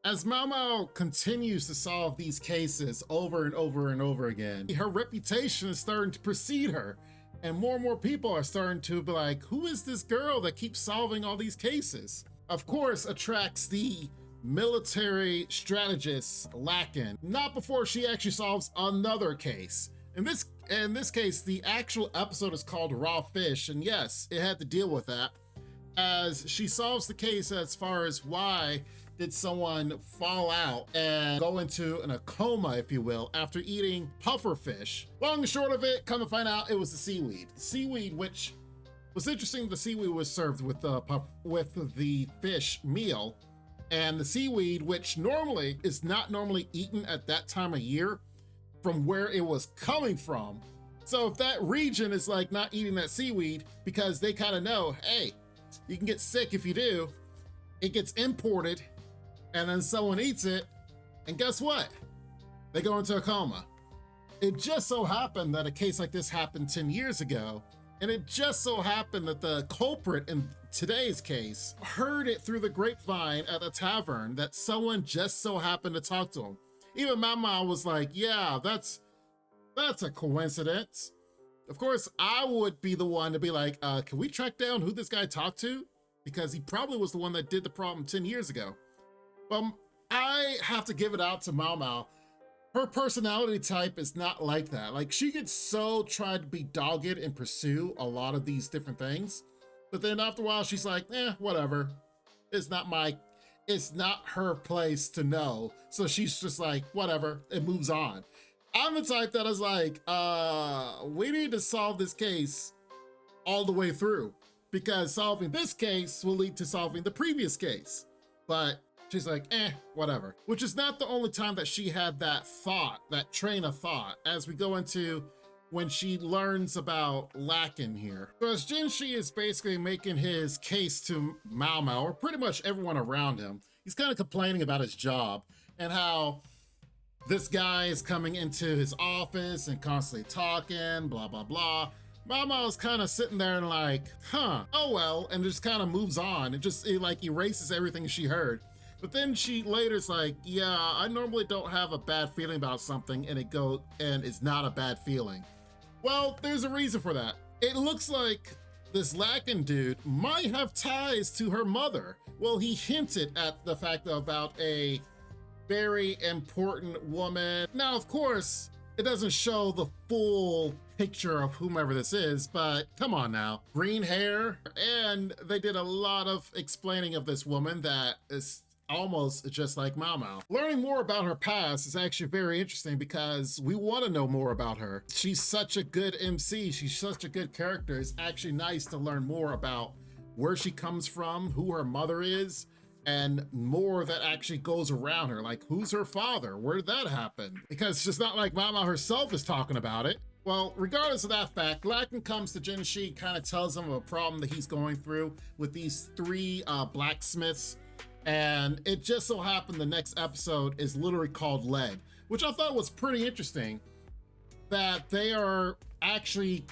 As Maomao continues to solve these cases over and over and over again, her reputation is starting to precede her. And more people are starting to be like, who is this girl that keeps solving all these cases? Of course, attracts the military strategist Lakin, not before she actually solves another case. In this case, the actual episode is called Raw Fish, and yes, it had to deal with that, as she solves the case as far as why did someone fall out and go into a coma, if you will, after eating puffer fish. Long and short of it, come to find out it was the seaweed. Seaweed, which was interesting, the seaweed was served with the fish meal, and the seaweed, which normally is not normally eaten at that time of year, from where it was coming from. So if that region is like not eating that seaweed because they kind of know, hey, you can get sick if you do, it gets imported and then someone eats it, and guess what? They go into a coma. It just so happened that a case like this happened 10 years ago, and it just so happened that the culprit in today's case heard it through the grapevine at a tavern that someone just so happened to talk to him. Even Maomao was like, yeah, that's a coincidence. Of course, I would be the one to be like, can we track down who this guy talked to? Because he probably was the one that did the problem 10 years ago. Well, I have to give it out to Maomao. Her personality type is not like that. Like, she could so try to be dogged and pursue a lot of these different things, but then after a while, she's like, whatever. It's not her place to know. So she's just like, whatever, it moves on. I'm the type that is like, we need to solve this case all the way through, because solving this case will lead to solving the previous case. But she's like, whatever. Which is not the only time that she had that thought, that train of thought, as we go into when she learns about Lakin here. So as Jinshi is basically making his case to Maomao, or pretty much everyone around him, he's kind of complaining about his job and how this guy is coming into his office and constantly talking, blah, blah, blah. Maomao is kind of sitting there and like, oh well, and just kind of moves on. It like erases everything she heard. But then she later is like, yeah, I normally don't have a bad feeling about something and it's not a bad feeling. Well, there's a reason for that. It looks like this Lakin dude might have ties to her mother. Well, he hinted at the fact about a very important woman. Now, of course, it doesn't show the full picture of whomever this is, but come on now. Green hair, and they did a lot of explaining of this woman that is almost just like Maomao. Learning more about her past is actually very interesting because we want to know more about her. She's such a good MC, she's such a good character. It's actually nice to learn more about where she comes from, who her mother is, and more that actually goes around her. Like, who's her father? Where did that happen? Because it's just not like Maomao herself is talking about it. Well, regardless of that fact, Lakin comes to Jinshi, kind of tells him of a problem that he's going through with these three blacksmiths. And it just so happened the next episode is literally called Lead, which I thought was pretty interesting, that they are actually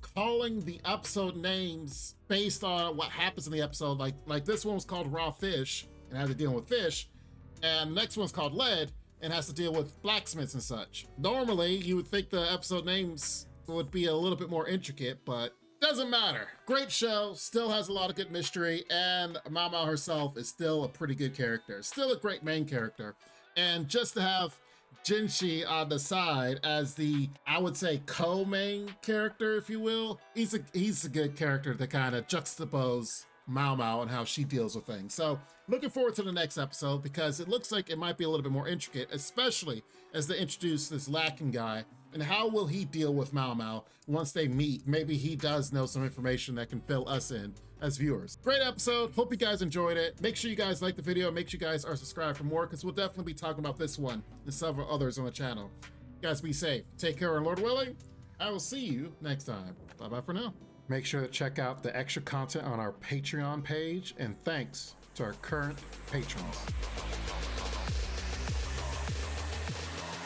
calling the episode names based on what happens in the episode. Like this one was called Raw Fish and has to deal with fish, and the next one's called Lead and has to deal with blacksmiths and such. Normally, you would think the episode names would be a little bit more intricate, but doesn't matter. Great show, still has a lot of good mystery, and Maomao herself is still a pretty good character, still a great main character. And just to have Jinshi on the side as the, I would say, co-main character, if you will, he's a good character to kind of juxtapose Maomao and how she deals with things. So looking forward to the next episode, because it looks like it might be a little bit more intricate, especially as they introduce this Lakin guy, and how will he deal with Maomao once they meet? Maybe he does know some information that can fill us in as viewers. Great episode, hope you guys enjoyed it. Make sure you guys like the video, make sure you guys are subscribed for more, because we'll definitely be talking about this one and several others on the channel. You guys be safe, take care, and Lord willing, I will see you next time. Bye-bye for now. Make sure to check out the extra content on our Patreon page, and thanks to our current patrons.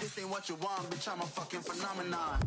This ain't what you want, bitch, I'm a fucking phenomenon.